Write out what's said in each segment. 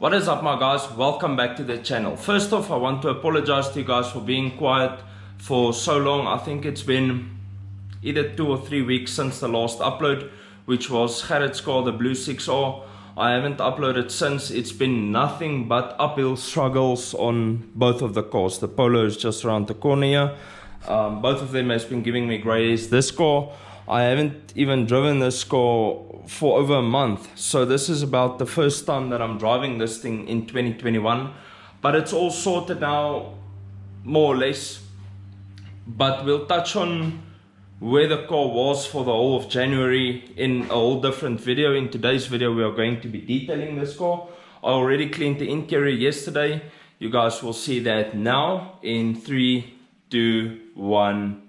What is up, my guys? Welcome back to the channel. First off, I want to apologize to you guys for being quiet for so long. I think it's been either 2 or 3 weeks since the last upload, which was Gerrit's car, the Blue 6R. I haven't uploaded since. It's been nothing but uphill struggles on both of the cars. The Polo is just around the corner here. Both of them has been giving me grays. This car, I haven't even driven this car for over a month. So this is about the first time that I'm driving this thing in 2021. But it's all sorted now, more or less. But we'll touch on where the car was for the whole of January in a whole different video. In today's video, we are going to be detailing this car. I already cleaned the interior yesterday. You guys will see that now in 3, 2, 1.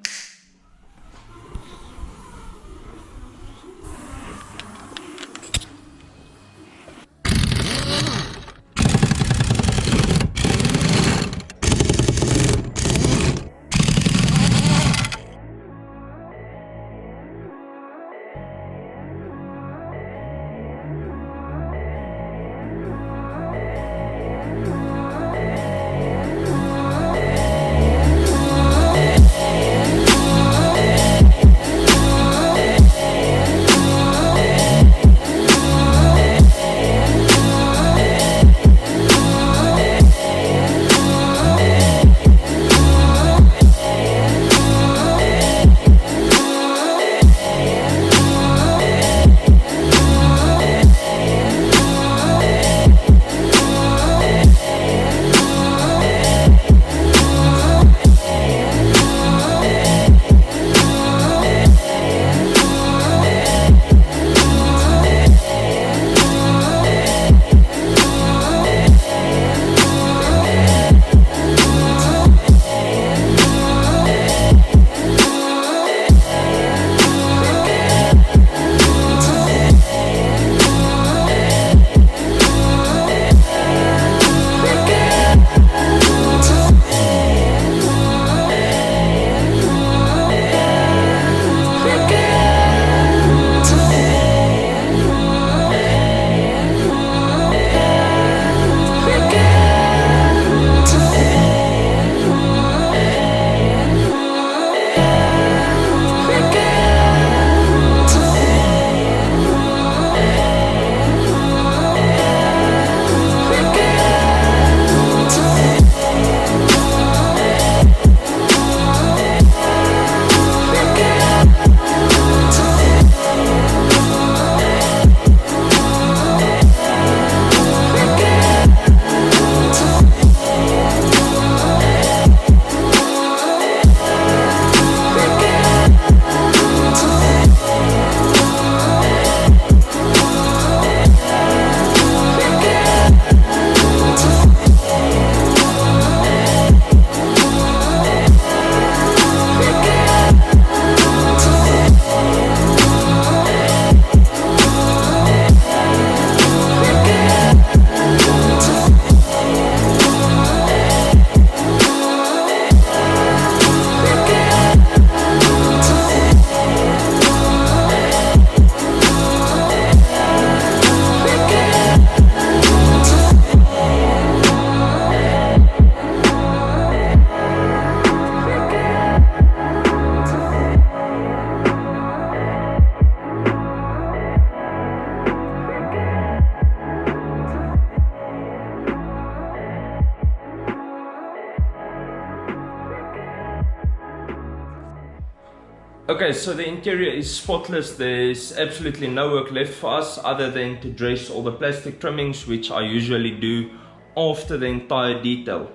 Okay, so the interior is spotless. There's absolutely no work left for us other than to dress all the plastic trimmings, which I usually do after the entire detail.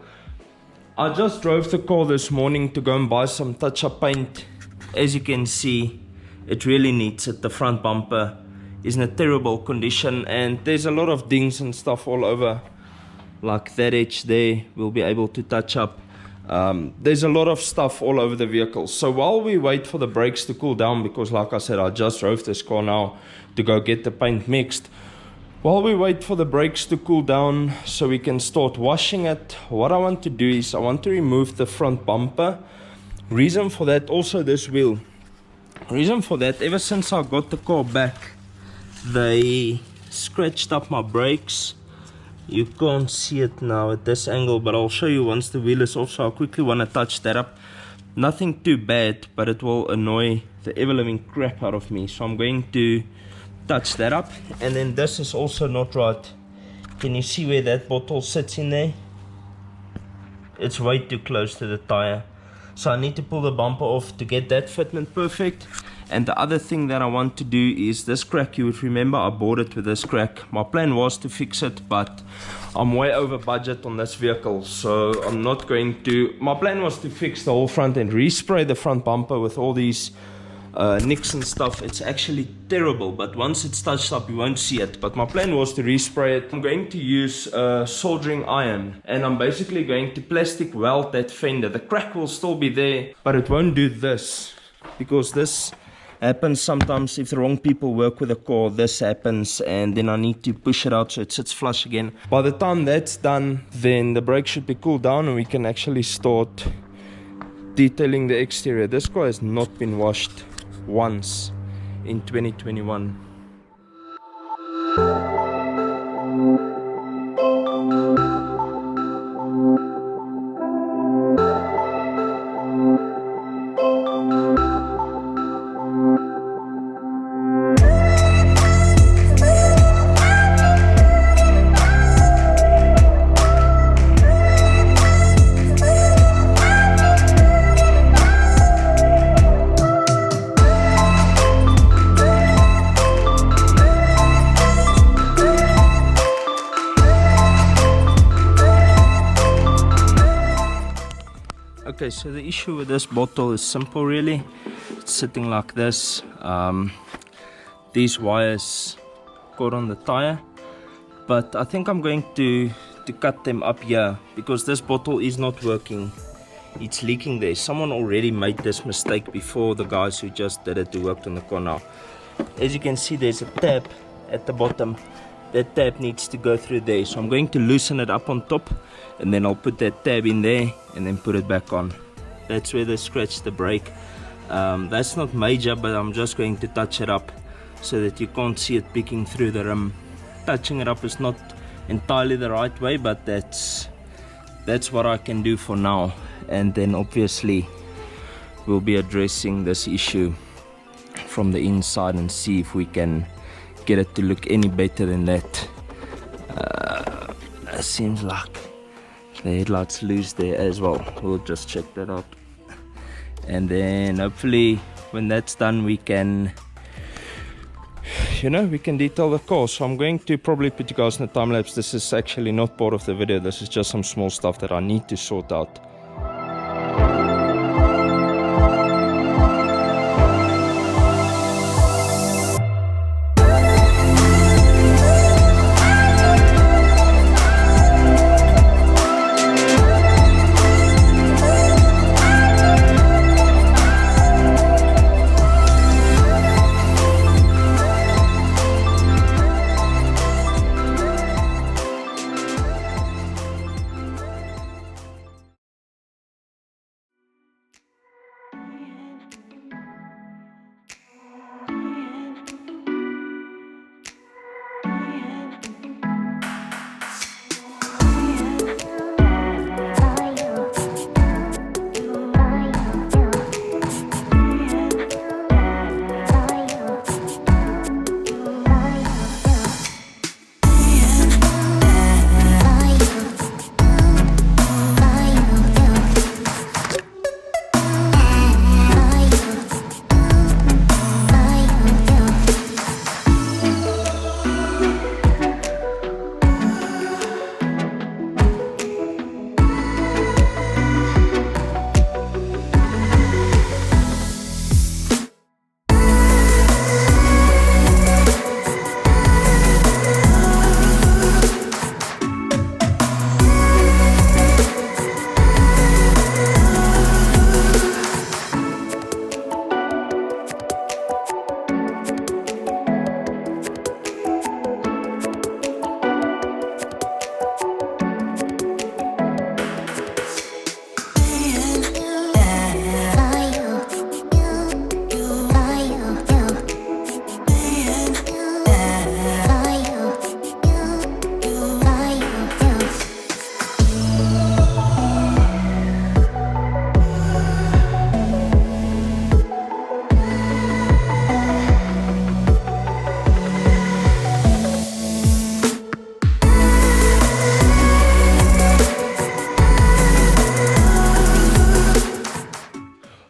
I just drove the car this morning to go and buy some touch-up paint. As you can see, it really needs it. The front bumper is in a terrible condition and there's a lot of dings and stuff all over. Like that edge there, we'll be able to touch up. There's a lot of stuff all over the vehicle. So while we wait for the brakes to cool down, because like I said, I just drove this car now to go get the paint mixed. While we wait for the brakes to cool down so we can start washing it, what I want to do is I want to remove the front bumper. Reason for that, also this wheel. Reason for that, ever since I got the car back, they scratched up my brakes You can't see it now at this angle, but I'll show you once the wheel is off. So I quickly want to touch that up. Nothing too bad, but it will annoy the ever-living crap out of me. So I'm going to touch that up. And then this is also not right. Can you see where that bottle sits in there? It's way too close to the tire. So I need to pull the bumper off to get that fitment perfect. And the other thing that I want to do is this crack. You would remember I bought it with this crack. My plan was to fix it, but I'm way over budget on this vehicle, so I'm not going to. My plan was to fix the whole front and respray the front bumper with all these nicks and stuff. It's actually terrible, but once it's touched up you won't see it. But my plan was to respray it. I'm going to use soldering iron, and I'm basically going to plastic weld that fender. The crack will still be there, but it won't do this, because this happens sometimes if the wrong people work with a car. This happens, and then I need to push it out so it sits flush again. By the time that's done, then the brake should be cooled down and we can actually start detailing the exterior. This car has not been washed once in 2021. Okay, so the issue with this bottle is simple really. It's sitting like this. These wires got on the tire, but I think I'm going to cut them up here, because this bottle is not working. It's leaking there. Someone already made this mistake before, the guys who just did it, who worked on the car now. As you can see, there's a tab at the bottom. That tab needs to go through there, so I'm going to loosen it up on top, and then I'll put that tab in there and then put it back on. That's where they scratched the brake. That's not major, but I'm just going to touch it up so that you can't see it peeking through the rim. Touching it up is not entirely the right way, but that's what I can do for now. And then obviously we'll be addressing this issue from the inside and see if we can get it to look any better than that. It seems like the headlights loose there as well. We'll just check that out, and then hopefully when that's done we can, we can detail the car. So I'm going to probably put you guys in a time lapse. This is actually not part of the video. This is just some small stuff that I need to sort out.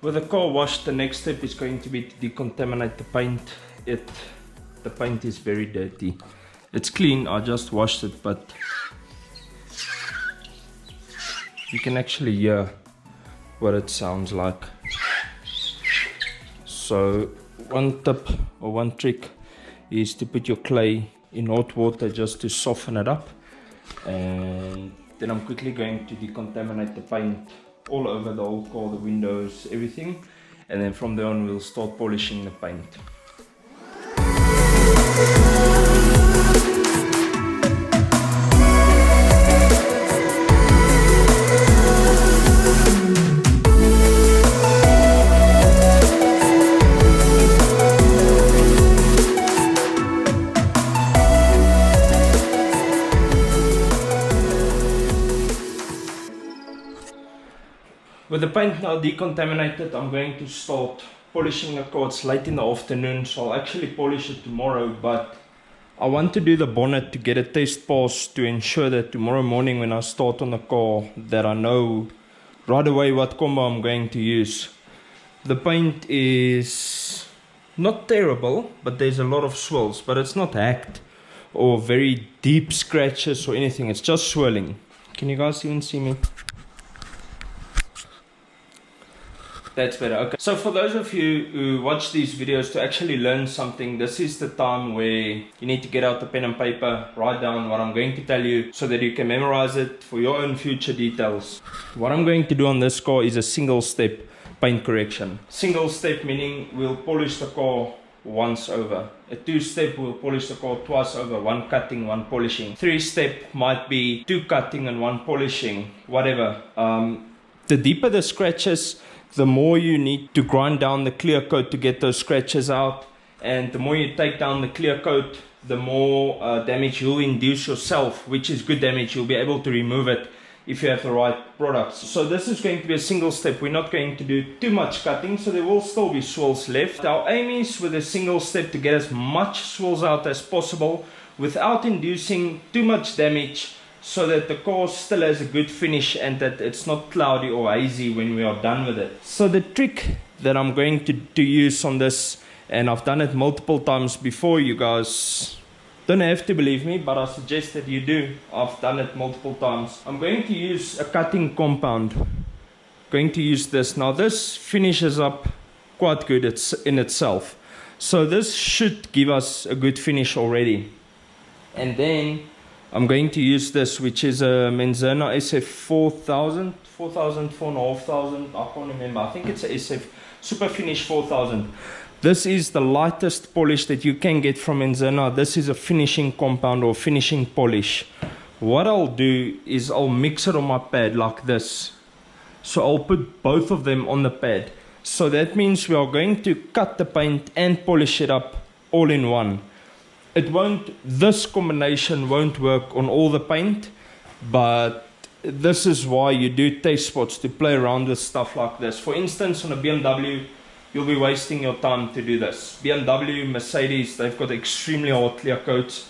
With the car washed, the next step is going to be to decontaminate the paint. The paint is very dirty. It's clean, I just washed it, but you can actually hear what it sounds like. So one tip or one trick is to put your clay in hot water just to soften it up, and then I'm quickly going to decontaminate the paint all over the whole car, the windows, everything, and then from there on we'll start polishing the paint. With the paint now decontaminated, I'm going to start polishing the car. It's late in the afternoon, so I'll actually polish it tomorrow, but I want to do the bonnet to get a test pass to ensure that tomorrow morning when I start on the car that I know right away what combo I'm going to use. The paint is not terrible, but there's a lot of swirls, but it's not hacked or very deep scratches or anything. It's just swirling. Can you guys even see me? That's better. Okay. So for those of you who watch these videos to actually learn something, this is the time where you need to get out the pen and paper, write down what I'm going to tell you so that you can memorize it for your own future details. What I'm going to do on this car is a single step paint correction. Single step meaning we'll polish the car once over. A two step we'll polish the car twice over, one cutting, one polishing. Three step might be two cutting and one polishing, whatever. The deeper the scratches, the more you need to grind down the clear coat to get those scratches out, and the more you take down the clear coat, the more damage you'll induce yourself, which is good damage. You'll be able to remove it if you have the right products. So this is going to be a single step. We're not going to do too much cutting, so there will still be swirls left. Our aim is with a single step to get as much swirls out as possible without inducing too much damage, so that the car still has a good finish and that it's not cloudy or hazy when we are done with it. So the trick that I'm going to use on this, and I've done it multiple times before, you guys don't have to believe me, but I suggest that you do. I've done it multiple times. I'm going to use a cutting compound. Going to use this. Now this finishes up quite good in itself. So this should give us a good finish already. And then I'm going to use this, which is a Menzona SF 4000, 4,500, I can't remember. I think it's a SF Super Finish 4000. This is the lightest polish that you can get from Menzona. This is a finishing compound or finishing polish. What I'll do is I'll mix it on my pad like this. So I'll put both of them on the pad. So that means we are going to cut the paint and polish it up all in one. This combination won't work on all the paint, but this is why you do taste spots, to play around with stuff like this. For instance, on a BMW, you'll be wasting your time to do this. BMW, Mercedes, they've got extremely hard clear coats.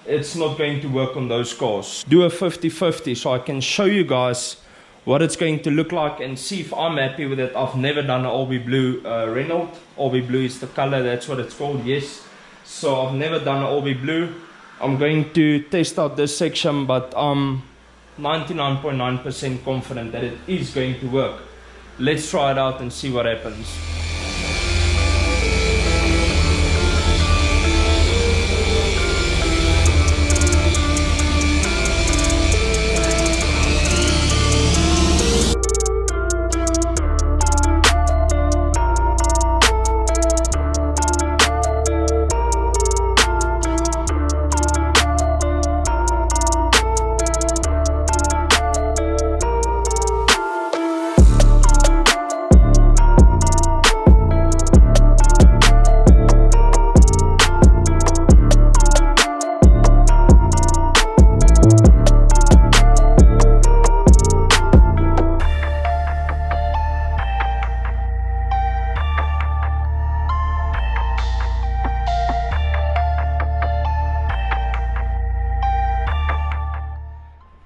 It's not going to work on those cars. Do a 50-50 so I can show you guys what it's going to look like and see if I'm happy with it. I've never done an Albi Blue Renault. Albi Blue is the color, that's what it's called, yes. So I've never done an Albi Blue. I'm going to test out this section, but I'm 99.9% confident that it is going to work. Let's try it out and see what happens.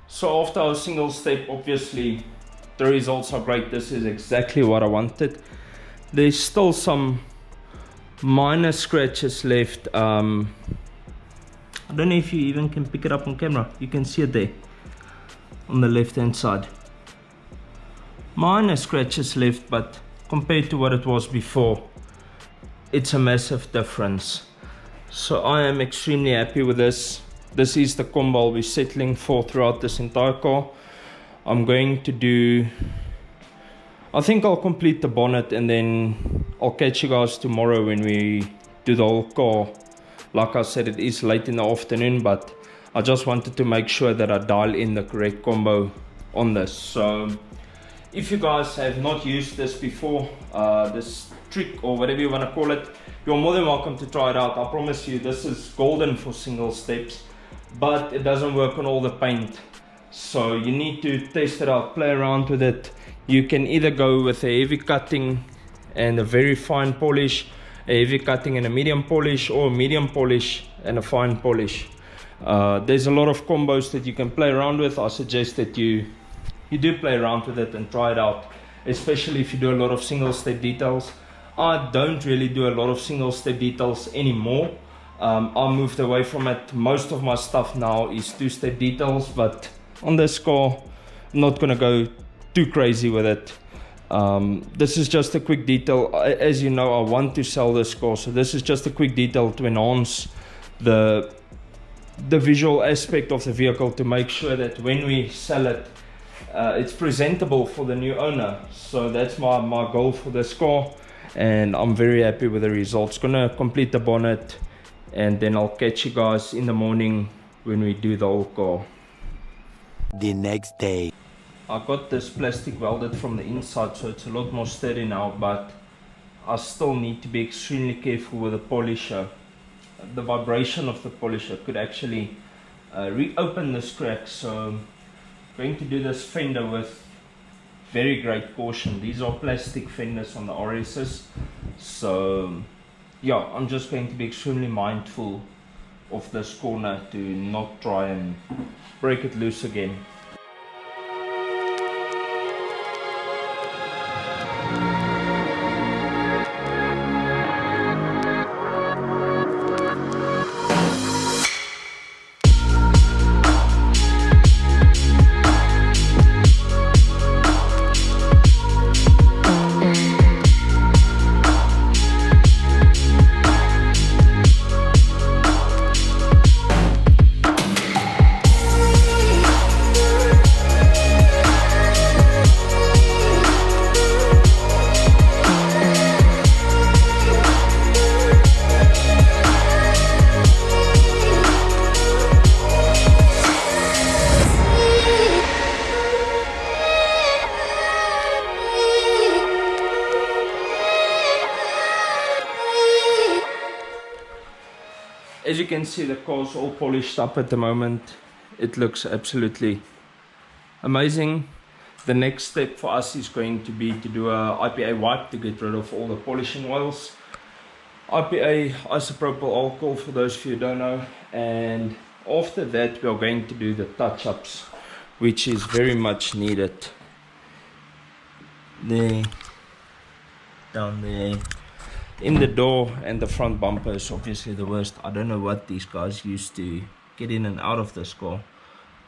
So after our single step, obviously the results are great. This is exactly what I wanted. There's still some minor scratches left. I don't know if you even can pick it up on camera. You can see it there on the left hand side. Minor scratches left, but compared to what it was before, it's a massive difference. So I am extremely happy with this. This is the combo I'll be settling for throughout this entire car. I'm going to do, I think I'll complete the bonnet and then I'll catch you guys tomorrow when we do the whole car. Like I said, it is late in the afternoon, but I just wanted to make sure that I dial in the correct combo on this. So if you guys have not used this before, this trick or whatever you want to call it, you're more than welcome to try it out. I promise you, this is golden for single steps, but it doesn't work on all the paint. So you need to test it out, play around with it. You can either go with a heavy cutting and a very fine polish, a heavy cutting and a medium polish, or a medium polish and a fine polish. There's a lot of combos that you can play around with. I suggest that you do play around with it and try it out, especially if you do a lot of single step details. I don't really do a lot of single step details anymore. I moved away from it. Most of my stuff now is two-step details, but on this car, I'm not gonna go too crazy with it. This is just a quick detail. As you know, I want to sell this car, so this is just a quick detail to enhance the visual aspect of the vehicle, to make sure that when we sell it, it's presentable for the new owner. So that's my goal for this car, and I'm very happy with the results. Gonna complete the bonnet and then I'll catch you guys in the morning when we do the whole car. The next day, I got this plastic welded from the inside, so it's a lot more sturdy now, but I still need to be extremely careful with the polisher. The vibration of the polisher could actually reopen this crack, so I'm going to do this fender with very great caution. These are plastic fenders on the RSs, so yeah, I'm just going to be extremely mindful of this corner to not try and break it loose again. As you can see, the car's all polished up at the moment. It looks absolutely amazing. The next step for us is going to be to do a IPA wipe to get rid of all the polishing oils. IPA, isopropyl alcohol, for those of you who don't know. And after that, we are going to do the touch-ups, which is very much needed. There, down there. In the door, and the front bumper is obviously the worst. I don't know what these guys used to get in and out of this car,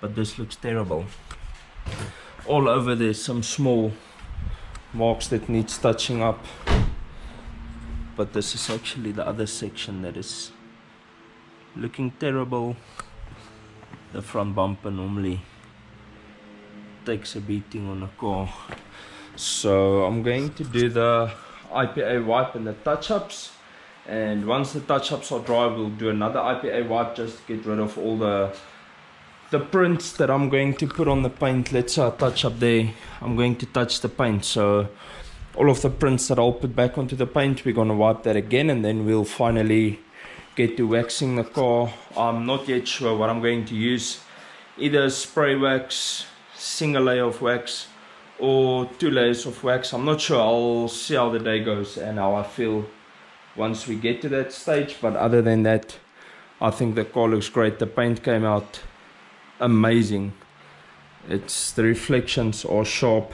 but this looks terrible. All over there's some small marks that needs touching up, but this is actually the other section that is looking terrible. The front bumper normally takes a beating on a car, so I'm going to do the IPA wipe and the touch-ups, and once the touch-ups are dry, we'll do another IPA wipe just to get rid of all the prints that I'm going to put on the paint. Let's say I touch up there, I'm going to touch the paint, so all of the prints that I'll put back onto the paint, we're going to wipe that again, and then we'll finally get to waxing the car. I'm not yet sure what I'm going to use, either spray wax, single layer of wax, or 2 layers of wax. I'm not sure. I'll see how the day goes and how I feel once we get to that stage, but other than that, I think the car looks great. The paint came out amazing. The reflections are sharp.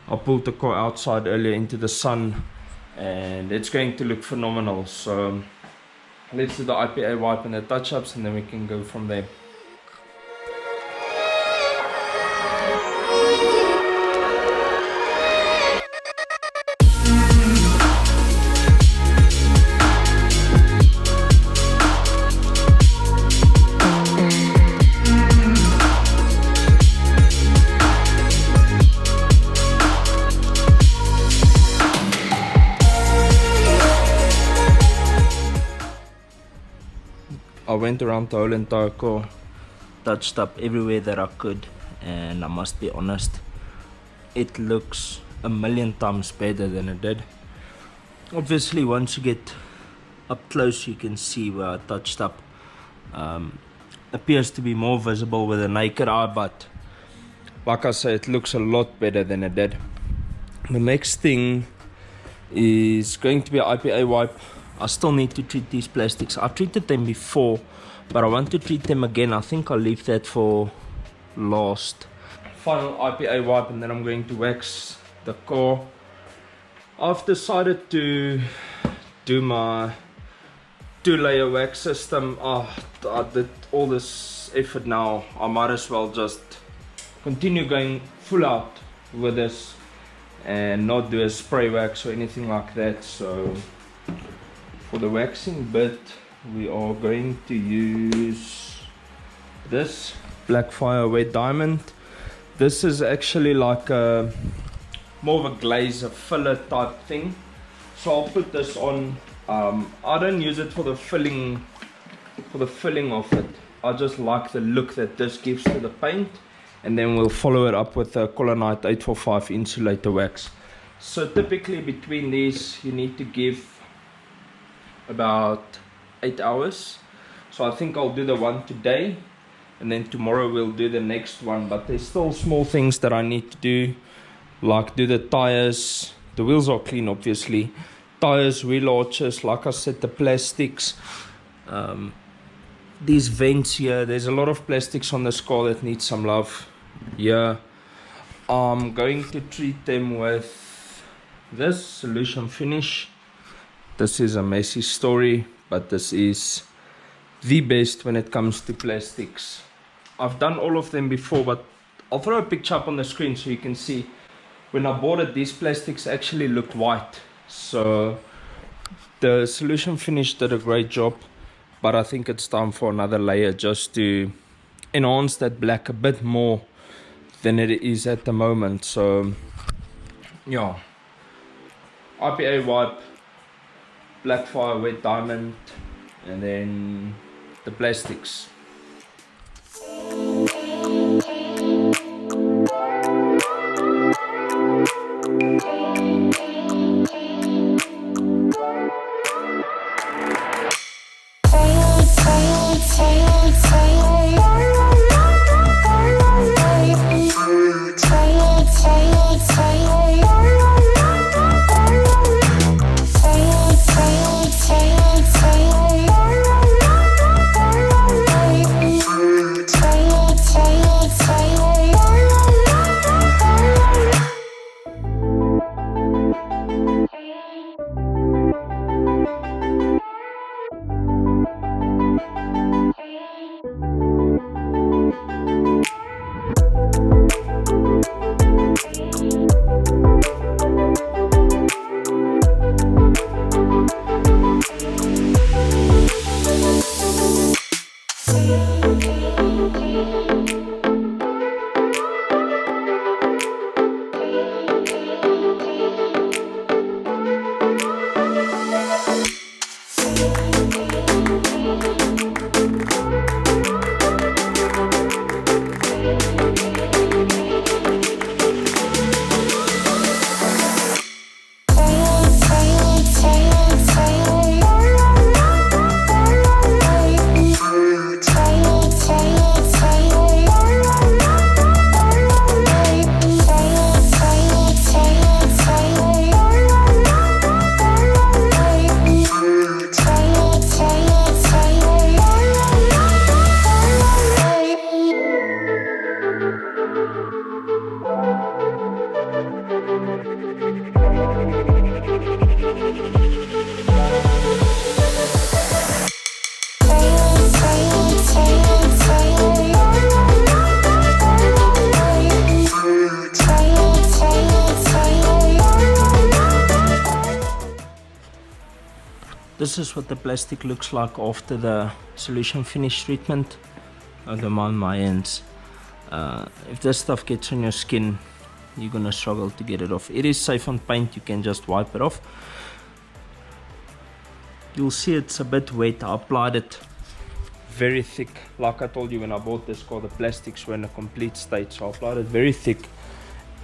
I pulled the car outside earlier into the sun and it's going to look phenomenal. So let's do the IPA wipe and the touch-ups, and then we can go from there. I went around the whole entire car, touched up everywhere that I could, and I must be honest, it looks a million times better than it did. Obviously, once you get up close, you can see where I touched up. Appears to be more visible with the naked eye, but like I say, it looks a lot better than it did. The next thing is going to be an IPA wipe. I still need to treat these plastics. I've treated them before, but I want to treat them again. I think I'll leave that for last. Final IPA wipe, and then I'm going to wax the car. I've decided to do my 2-layer wax system. I did all this effort now. I might as well just continue going full out with this and not do a spray wax or anything like that. So for the waxing bit, we are going to use this Blackfire Wet Diamond. This is actually like a more of a glaze, a filler type thing. So I'll put this on. I don't use it for the filling of it. I just like the look that this gives to the paint, and then we'll follow it up with a Colonite 845 insulator wax. So typically between these you need to give about 8 hours. So I think I'll do the one today, and then tomorrow we'll do the next one. But there's still small things that I need to do, like do the tires. The wheels are clean, obviously. Tires, wheel arches, like I said, the plastics, these vents here. There's a lot of plastics on this car that needs some love. Yeah, I'm going to treat them with this solution finish. This is a messy story, but this is the best when it comes to plastics. I've done all of them before, but I'll throw a picture up on the screen so you can see. When I bought it, these plastics actually looked white. So the solution finish did a great job, but I think it's time for another layer just to enhance that black a bit more than it is at the moment. So yeah, IPA wipe, Blackfire Wet Diamond, and then the plastics. This is what the plastic looks like after the solution finish treatment. I don't mind my hands. If this stuff gets on your skin, you're gonna struggle to get it off. It is safe on paint, you can just wipe it off. You'll see it's a bit wet. I applied it very thick. Like I told you when I bought this car, the plastics were in a complete state, so I applied it very thick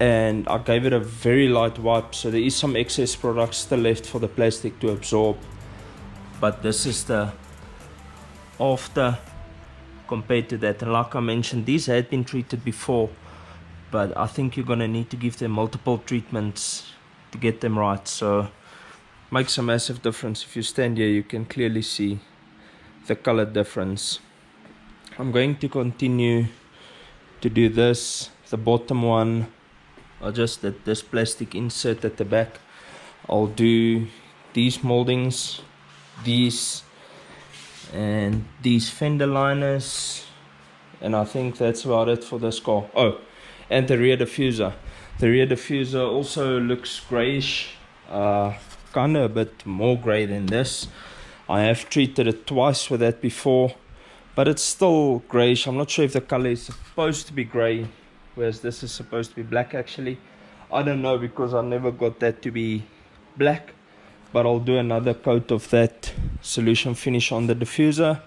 and I gave it a very light wipe, so there is some excess product still left for the plastic to absorb. But this is the after compared to that. And like I mentioned, these had been treated before, but I think you're gonna need to give them multiple treatments to get them right. So makes a massive difference. If you stand here, you can clearly see the color difference. I'm going to continue to do this. The bottom one, I just did this plastic insert at the back. I'll do these moldings, these and these fender liners, and I think that's about it for this car. Oh, and the rear diffuser. The rear diffuser also looks grayish, kind of a bit more gray than this. I have treated it twice with that before, but it's still grayish. I'm not sure if the color is supposed to be gray, whereas this is supposed to be black actually. I don't know, because I never got that to be black. But I'll do another coat of that solution finish on the diffuser,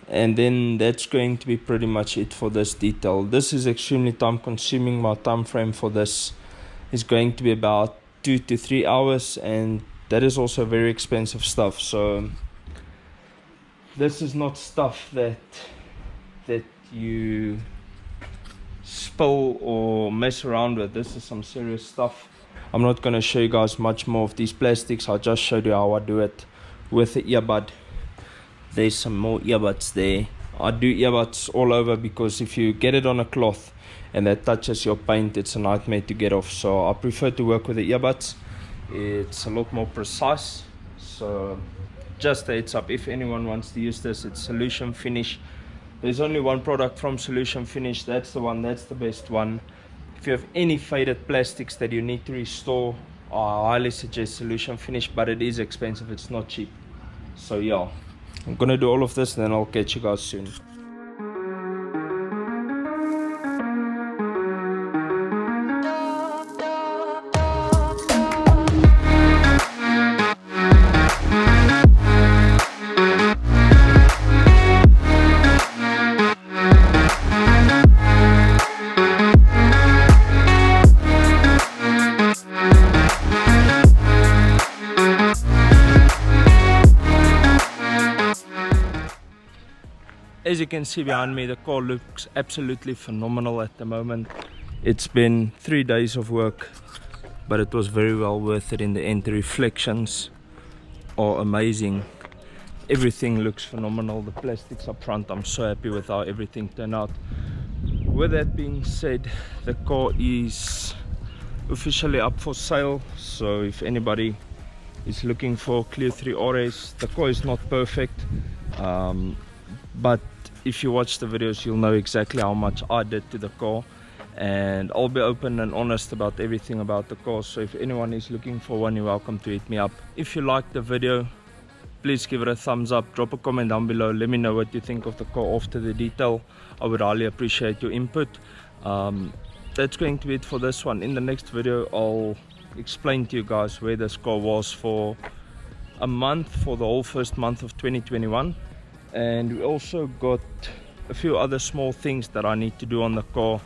and then that's going to be pretty much it for this detail. This is extremely time consuming. My time frame for this is going to be about 2 to 3 hours, and that is also very expensive stuff. So this is not stuff that you spill or mess around with. This is some serious stuff. I'm not going to show you guys much more of these plastics. I just showed you how I do it with the earbud. There's some more earbuds there. I do earbuds all over, because if you get it on a cloth and that touches your paint, it's a nightmare to get off. So I prefer to work with the earbuds. It's a lot more precise. So just a heads up, if anyone wants to use this, it's Solution Finish. There's only one product from Solution Finish. That's the one, that's the best one. If you have any faded plastics that you need to restore, I highly suggest Solution Finish, but it is expensive, it's not cheap. So yeah, I'm gonna do all of this and then I'll catch you guys soon. As you can see behind me, the car looks absolutely phenomenal at the moment. It's been 3 days of work, but it was very well worth it in the end. The reflections are amazing. Everything looks phenomenal. The plastics up front, I'm so happy with how everything turned out. With that being said, the car is officially up for sale. So if anybody is looking for Clio 3 RS, the car is not perfect, but if you watch the videos, you'll know exactly how much I did to the car, and I'll be open and honest about everything about the car. So if anyone is looking for one, you're welcome to hit me up. If you liked the video, please give it a thumbs up, drop a comment down below, let me know what you think of the car after the detail. I would highly appreciate your input. That's going to be it for this one. In the next video, I'll explain to you guys where this car was for a month, for the whole first month of 2021. And we also got a few other small things that I need to do on the car.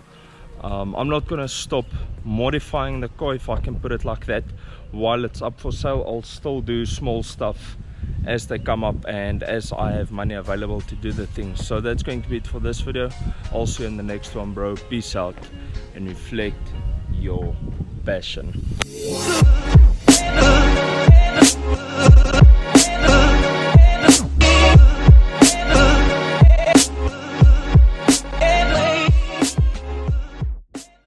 I'm not going to stop modifying the car, if I can put it like that, while it's up for sale. I'll still do small stuff as they come up and as I have money available to do the things. So that's going to be it for this video. I'll see you in the next one, bro. Peace out and reflect your passion.